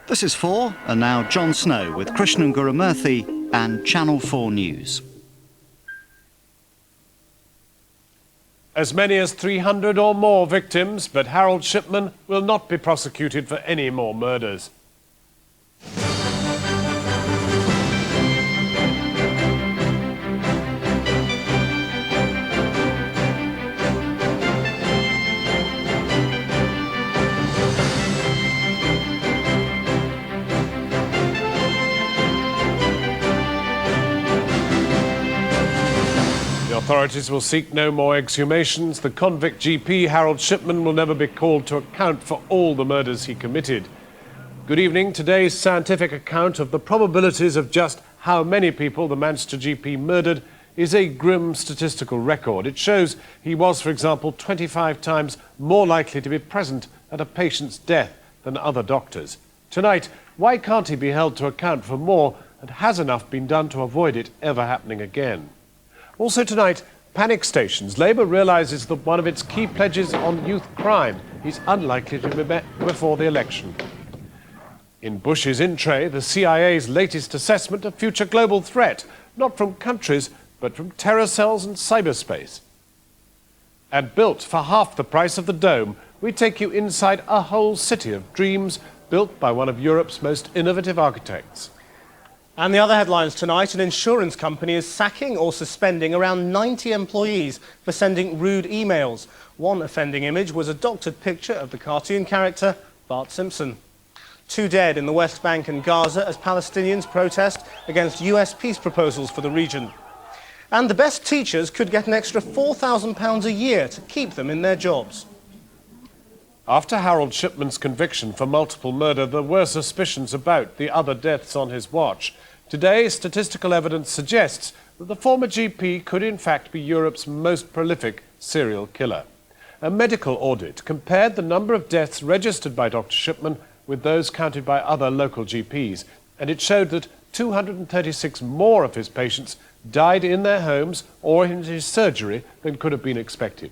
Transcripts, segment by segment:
This is 4, and now Jon Snow with Krishnan Gurumurthy and Channel 4 News. As many as 300 or more victims, but Harold Shipman will not be prosecuted for any more murders. The authorities will seek no more exhumations. The convict GP, Harold Shipman, will never be called to account for all the murders he committed. Good evening. Today's scientific account of the probabilities of just how many people the Manchester GP murdered is a grim statistical record. It shows he was, for example, 25 times more likely to be present at a patient's death than other doctors. Tonight, why can't he be held to account for more, and has enough been done to avoid it ever happening again? Also tonight, panic stations. Labour realises that one of its key pledges on youth crime is unlikely to be met before the election. In Bush's in tray, the CIA's latest assessment of future global threat, not from countries, but from terror cells and cyberspace. And built for half the price of the Dome, we take you inside a whole city of dreams built by one of Europe's most innovative architects. And the other headlines tonight, an insurance company is sacking or suspending around 90 employees for sending rude emails. One offending image was a doctored picture of the cartoon character Bart Simpson. 2 dead in the West Bank and Gaza as Palestinians protest against US peace proposals for the region. And the best teachers could get an extra £4,000 a year to keep them in their jobs. After Harold Shipman's conviction for multiple murder, there were suspicions about the other deaths on his watch. Today, statistical evidence suggests that the former GP could in fact be Europe's most prolific serial killer. A medical audit compared the number of deaths registered by Dr Shipman with those counted by other local GPs, and it showed that 236 more of his patients died in their homes or in his surgery than could have been expected.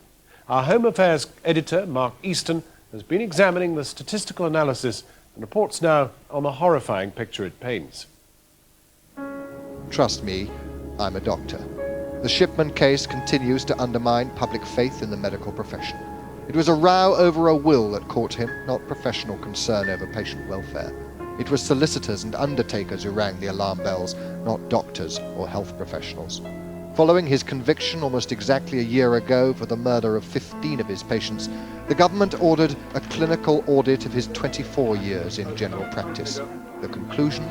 Our Home Affairs editor, Mark Easton, has been examining the statistical analysis and reports now on the horrifying picture it paints. Trust me, I'm a doctor. The Shipman case continues to undermine public faith in the medical profession. It was a row over a will that caught him, not professional concern over patient welfare. It was solicitors and undertakers who rang the alarm bells, not doctors or health professionals. Following his conviction almost exactly a year ago for the murder of 15 of his patients, the government ordered a clinical audit of his 24 years in general practice. The conclusion?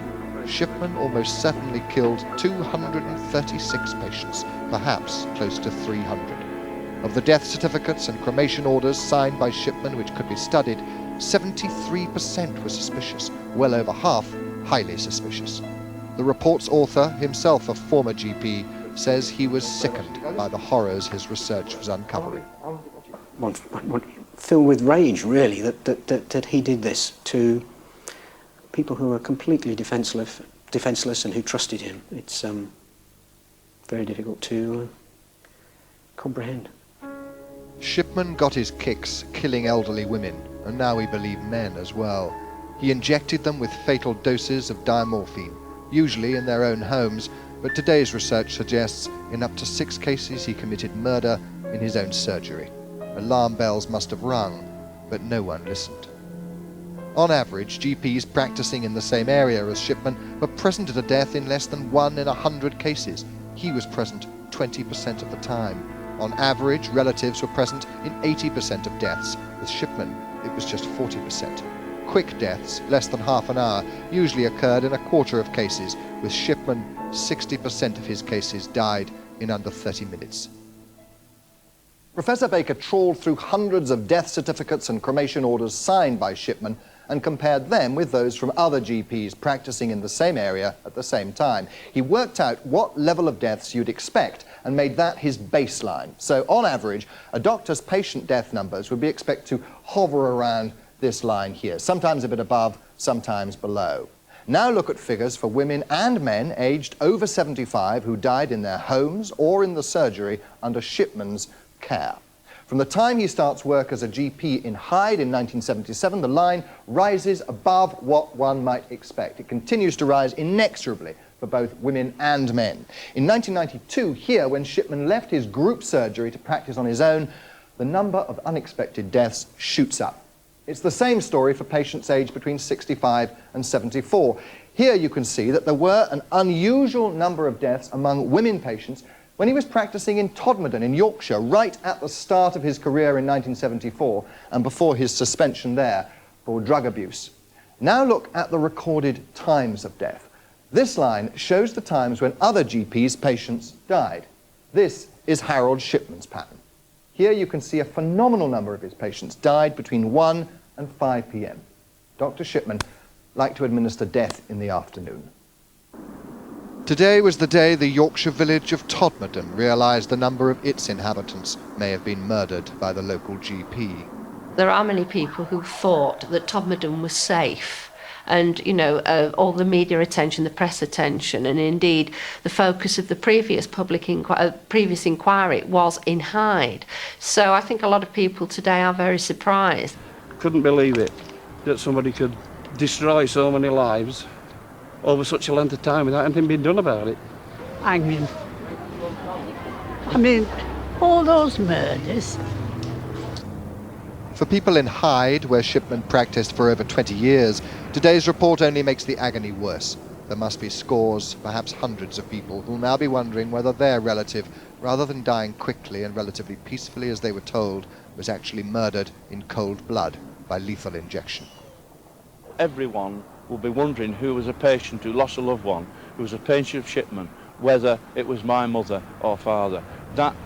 Shipman almost certainly killed 236 patients, perhaps close to 300. Of the death certificates and cremation orders signed by Shipman, which could be studied, 73% were suspicious, well over half highly suspicious. The report's author, himself a former GP, says he was sickened by the horrors his research was uncovering. Filled with rage, really, that he did this to people who were completely defenseless and who trusted him. It's very difficult to comprehend. Shipman got his kicks killing elderly women, and now we believe men as well. He injected them with fatal doses of diamorphine, usually in their own homes, but today's research suggests in up to 6 cases he committed murder in his own surgery. Alarm bells must have rung, but no one listened. On average, GPs practicing in the same area as Shipman were present at a death in less than 1 in 100 cases. He was present 20% of the time. On average, relatives were present in 80% of deaths. With Shipman, it was just 40%. Quick deaths, less than half an hour, usually occurred in a quarter of cases. With Shipman, 60% of his cases died in under 30 minutes. Professor Baker trawled through hundreds of death certificates and cremation orders signed by Shipman and compared them with those from other GPs practicing in the same area at the same time. He worked out what level of deaths you'd expect and made that his baseline. So on average, a doctor's patient death numbers would be expected to hover around this line here, sometimes a bit above, sometimes below. Now look at figures for women and men aged over 75 who died in their homes or in the surgery under Shipman's care. From the time he starts work as a GP in Hyde in 1977, the line rises above what one might expect. It continues to rise inexorably for both women and men. In 1992, here, when Shipman left his group surgery to practice on his own, the number of unexpected deaths shoots up. It's the same story for patients aged between 65 and 74. Here you can see that there were an unusual number of deaths among women patients when he was practicing in Todmorden in Yorkshire, right at the start of his career in 1974 and before his suspension there for drug abuse. Now look at the recorded times of death. This line shows the times when other GPs' patients died. This is Harold Shipman's pattern. Here you can see a phenomenal number of his patients died between 1 and 5 p.m. Dr. Shipman liked to administer death in the afternoon. Today was the day the Yorkshire village of Todmorden realised the number of its inhabitants may have been murdered by the local GP. There are many people who thought that Todmorden was safe, and, you know, all the media attention, the press attention, and indeed the focus of the previous previous inquiry was in Hyde. So I think a lot of people today are very surprised. Couldn't believe it, that somebody could destroy so many lives over such a length of time without anything being done about it. Hanging. I mean, all those murders. For people in Hyde, where Shipman practiced for over 20 years, today's report only makes the agony worse. There must be scores, perhaps hundreds of people who'll now be wondering whether their relative, rather than dying quickly and relatively peacefully as they were told, was actually murdered in cold blood by lethal injection. Everyone will be wondering who was a patient who lost a loved one, who was a patient of Shipman, whether it was my mother or father. That's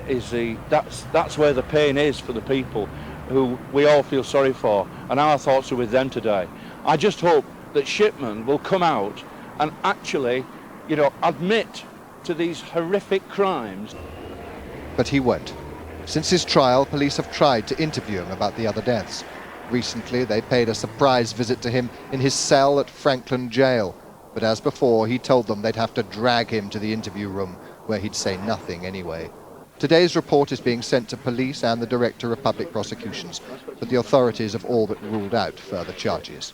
where the pain is for the people who we all feel sorry for, and our thoughts are with them today. I just hope that Shipman will come out and actually, you know, admit to these horrific crimes. But he won't. Since his trial, police have tried to interview him about the other deaths. Recently, they paid a surprise visit to him in his cell at Franklin Jail. But as before, he told them they'd have to drag him to the interview room, where he'd say nothing anyway. Today's report is being sent to police and the Director of Public Prosecutions, but the authorities have all but ruled out further charges.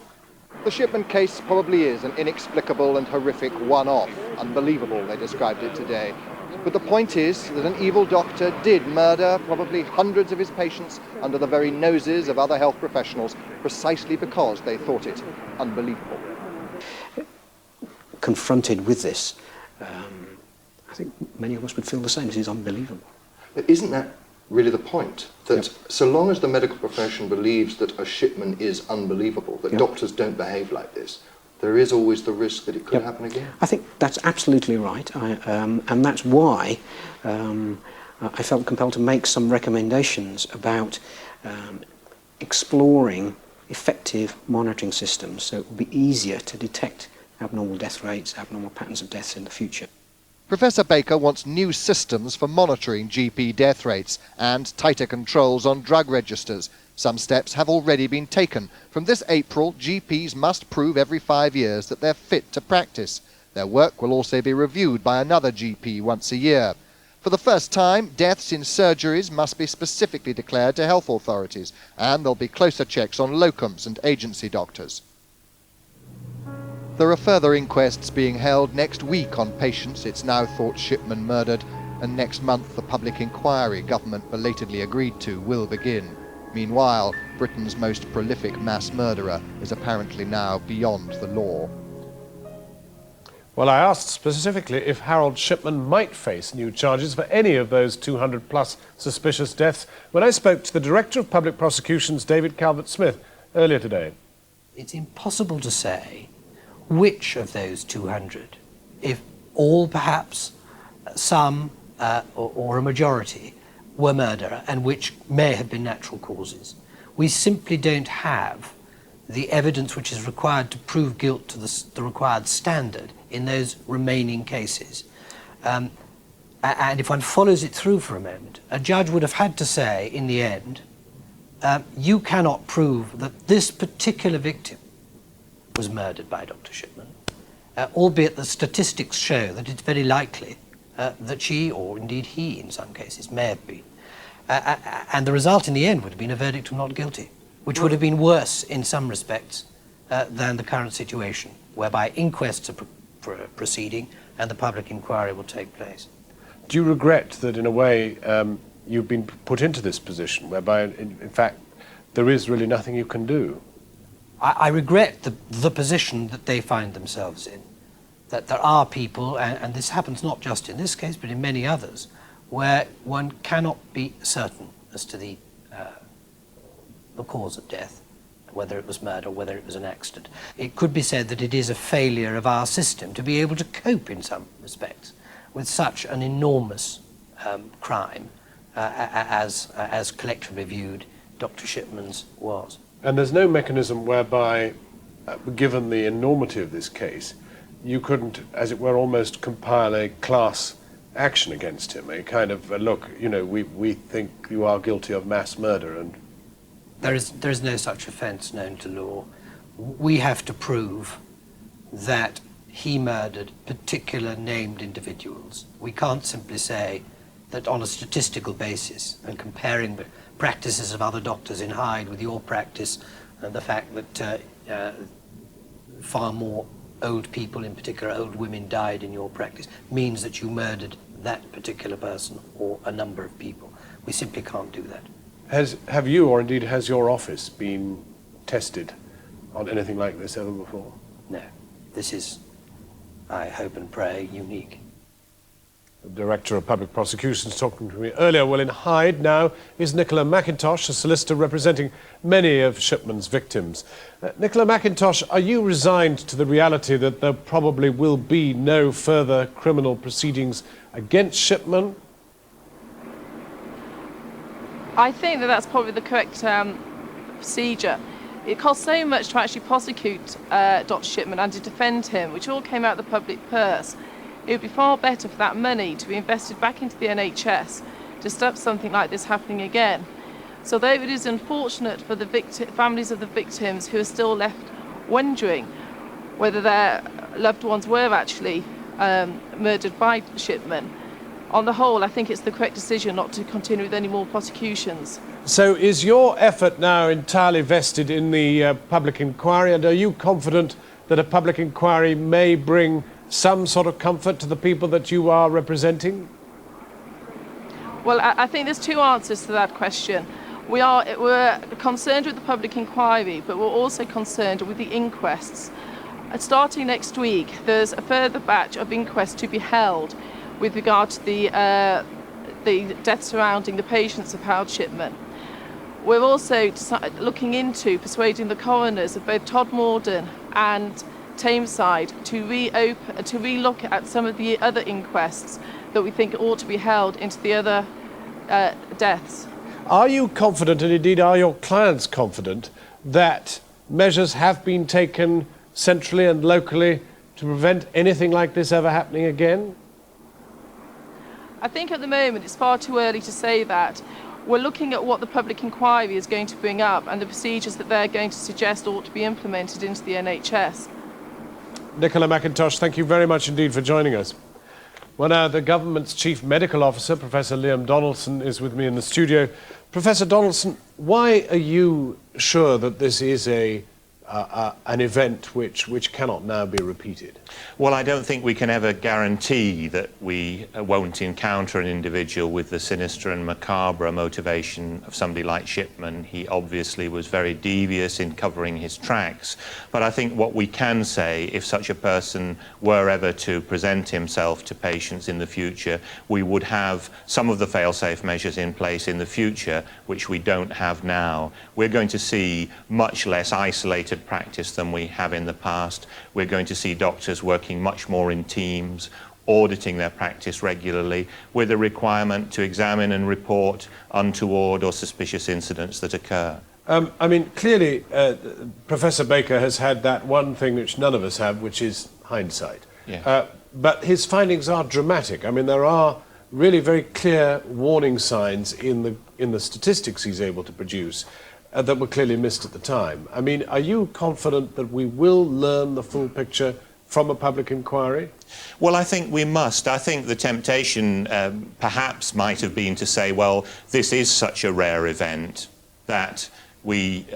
The Shipman case probably is an inexplicable and horrific one-off. Unbelievable, they described it today. But the point is that an evil doctor did murder probably hundreds of his patients under the very noses of other health professionals precisely because they thought it unbelievable. Confronted with this, I think many of us would feel the same. This is unbelievable. But isn't that really the point? That so long as the medical profession believes that a Shipman is unbelievable, that doctors don't behave like this, there is always the risk that it could happen again. I think that's absolutely right, and that's why I felt compelled to make some recommendations about exploring effective monitoring systems so it would be easier to detect abnormal death rates, abnormal patterns of deaths in the future. Professor Baker wants new systems for monitoring GP death rates and tighter controls on drug registers. Some steps have already been taken. From this April, GPs must prove every 5 years that they're fit to practice. Their work will also be reviewed by another GP once a year. For the first time, deaths in surgeries must be specifically declared to health authorities, and there'll be closer checks on locums and agency doctors. There are further inquests being held next week on patients it's now thought Shipman murdered, and next month the public inquiry government belatedly agreed to will begin. Meanwhile, Britain's most prolific mass murderer is apparently now beyond the law. Well, I asked specifically if Harold Shipman might face new charges for any of those 200-plus suspicious deaths when I spoke to the Director of Public Prosecutions, David Calvert-Smith, earlier today. It's impossible to say which of those 200, if all perhaps, some or a majority, were murder and which may have been natural causes. We simply don't have the evidence which is required to prove guilt to the required standard in those remaining cases. And if one follows it through for a moment, a judge would have had to say in the end, you cannot prove that this particular victim was murdered by Dr. Shipman, albeit the statistics show that it's very likely that she, or indeed he in some cases, may have been. And the result in the end would have been a verdict of not guilty, which would have been worse in some respects than the current situation, whereby inquests are proceeding and the public inquiry will take place. Do you regret that, in a way, you've been put into this position, whereby, in fact, there is really nothing you can do? I regret the position that they find themselves in, that there are people, and this happens not just in this case, but in many others, where one cannot be certain as to the cause of death, whether it was murder, whether it was an accident. It could be said that it is a failure of our system to be able to cope in some respects with such an enormous crime as collectively viewed Dr. Shipman's was. And there's no mechanism whereby, given the enormity of this case, you couldn't, as it were, almost compile a class action against him, a kind of, look, you know, we think you are guilty of mass murder, and... There is no such offence known to law. We have to prove that he murdered particular named individuals. We can't simply say that on a statistical basis, and comparing the practices of other doctors in Hyde with your practice, and the fact that far more old people, in particular old women, died in your practice, means that you murdered that particular person or a number of people. We simply can't do that. Have you, or indeed has your office, been tested on anything like this ever before? No. This is, I hope and pray, unique. The Director of Public Prosecutions talking to me earlier. Well, in Hyde now is Nicola McIntosh, a solicitor representing many of Shipman's victims. Nicola McIntosh, are you resigned to the reality that there probably will be no further criminal proceedings against Shipman? I think that that's probably the correct procedure. It costs so much to actually prosecute Dr. Shipman and to defend him, which all came out of the public purse. It would be far better for that money to be invested back into the NHS to stop something like this happening again. So though it is unfortunate for the families of the victims who are still left wondering whether their loved ones were actually murdered by Shipman, on the whole, I think it's the correct decision not to continue with any more prosecutions. So is your effort now entirely vested in the public inquiry, and are you confident that a public inquiry may bring some sort of comfort to the people that you are representing? Well, I think there's two answers to that question. We're concerned with the public inquiry, but we're also concerned with the inquests. Starting next week, there's a further batch of inquests to be held with regard to the death surrounding the patients of Harold Shipman. We're also looking into persuading the coroners of both Todmorden and Tameside to re-look at some of the other inquests that we think ought to be held into the other deaths. Are you confident, and indeed are your clients confident, that measures have been taken centrally and locally to prevent anything like this ever happening again? I think at the moment it's far too early to say that. We're looking at what the public inquiry is going to bring up and the procedures that they're going to suggest ought to be implemented into the NHS. Nicola McIntosh, thank you very much indeed for joining us. Well, now, the government's Chief Medical Officer, Professor Liam Donaldson, is with me in the studio. Professor Donaldson, why are you sure that this is an event which cannot now be repeated? Well, I don't think we can ever guarantee that we won't encounter an individual with the sinister and macabre motivation of somebody like Shipman. He obviously was very devious in covering his tracks. But I think what we can say, if such a person were ever to present himself to patients in the future, we would have some of the fail-safe measures in place in the future, which we don't have now. We're going to see much less isolated practice than we have in the past. We're going to see doctors working much more in teams, auditing their practice regularly, with a requirement to examine and report untoward or suspicious incidents that occur. I mean, clearly, Professor Baker has had that one thing which none of us have, which is hindsight. Yeah. But his findings are dramatic. I mean, there are really very clear warning signs in the statistics he's able to produce that were clearly missed at the time. I mean, are you confident that we will learn the full picture from a public inquiry? Well, I think we must. I think the temptation perhaps might have been to say, well, this is such a rare event that we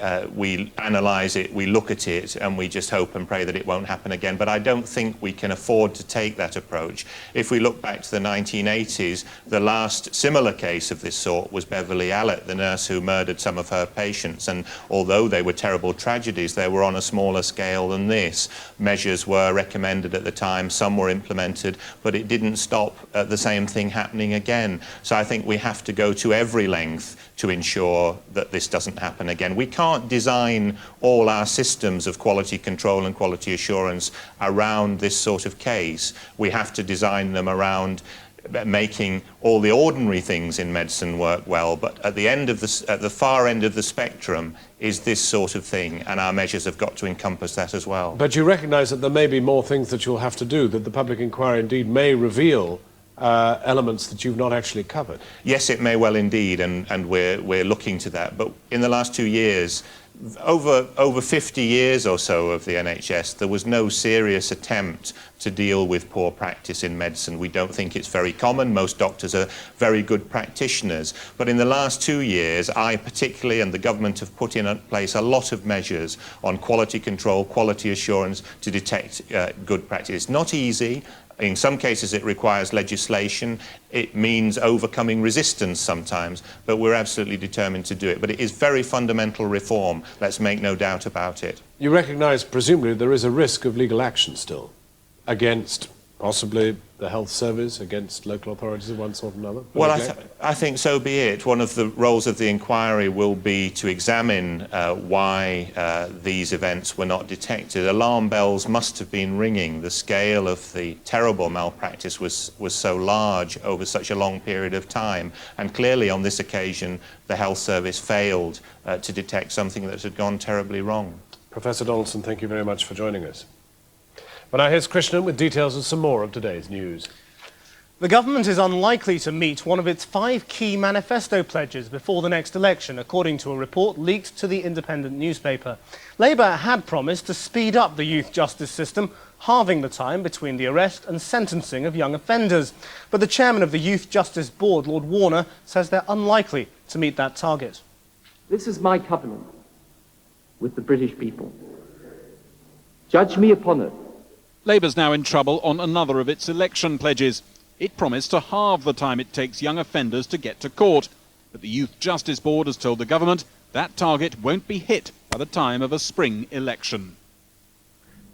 analyse it, we look at it, and we just hope and pray that it won't happen again. But I don't think we can afford to take that approach. If we look back to the 1980s, the last similar case of this sort was Beverly Allett, the nurse who murdered some of her patients. And although they were terrible tragedies, they were on a smaller scale than this. Measures were recommended at the time, some were implemented, but it didn't stop the same thing happening again. So I think we have to go to every length to ensure that this doesn't happen again. We can't design all our systems of quality control and quality assurance around this sort of case. We have to design them around making all the ordinary things in medicine work well, but at the far end of the spectrum is this sort of thing, and our measures have got to encompass that as well. But you recognise that there may be more things that you'll have to do, that the public inquiry indeed may reveal elements that you've not actually covered. Yes, it may well indeed, and we're looking to that. But in the last 2 years, over 50 years or so of the NHS, there was no serious attempt to deal with poor practice in medicine. We don't think it's very common. Most doctors are very good practitioners. But in the last 2 years, I particularly and the government have put in place a lot of measures on quality control, quality assurance to detect good practice. It's not easy. In some cases it requires legislation. It means overcoming resistance sometimes, but we're absolutely determined to do it. But it is very fundamental reform, let's make no doubt about it. You recognise, presumably, there is a risk of legal action still against possibly the health service, against local authorities of one sort or another? Well, I think so be it. One of the roles of the inquiry will be to examine why these events were not detected. Alarm bells must have been ringing. The scale of the terrible malpractice was so large over such a long period of time. And clearly on this occasion, the health service failed to detect something that had gone terribly wrong. Professor Donaldson, thank you very much for joining us. But now here's Krishnan with details of some more of today's news. The government is unlikely to meet one of its 5 key manifesto pledges before the next election, according to a report leaked to the Independent newspaper. Labour had promised to speed up the youth justice system, halving the time between the arrest and sentencing of young offenders. But the chairman of the Youth Justice Board, Lord Warner, says they're unlikely to meet that target. This is my covenant with the British people. Judge me upon it. Labour's now in trouble on another of its election pledges. It promised to halve the time it takes young offenders to get to court. But the Youth Justice Board has told the government that target won't be hit by the time of a spring election.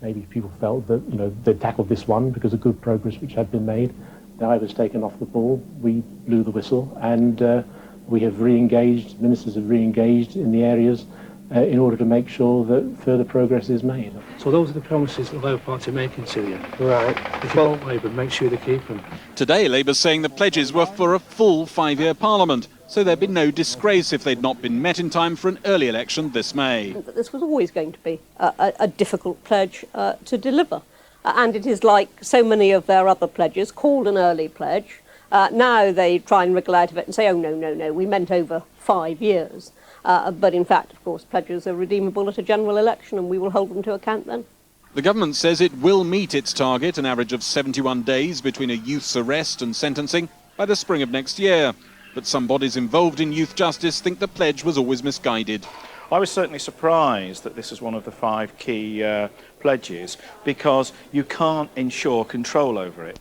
Maybe people felt that, they'd tackled this one because of good progress which had been made. The eye was taken off the ball. We blew the whistle, and we have re-engaged, ministers have re-engaged in the areas in order to make sure that further progress is made. So those are the promises the Labour Party are making to you. Right. If you want Labour, make sure they keep them. Today, Labour's saying the pledges were for a full 5-year parliament, so there'd be no disgrace if they'd not been met in time for an early election this May. This was always going to be a difficult pledge to deliver. And it is like so many of their other pledges, called an early pledge. Now they try and wriggle out of it and say, oh, no, we meant over 5 years. But in fact, of course, pledges are redeemable at a general election, and we will hold them to account then. The government says it will meet its target, an average of 71 days between a youth's arrest and sentencing, by the spring of next year. But some bodies involved in youth justice think the pledge was always misguided. I was certainly surprised that this is one of the 5 key pledges, because you can't ensure control over it.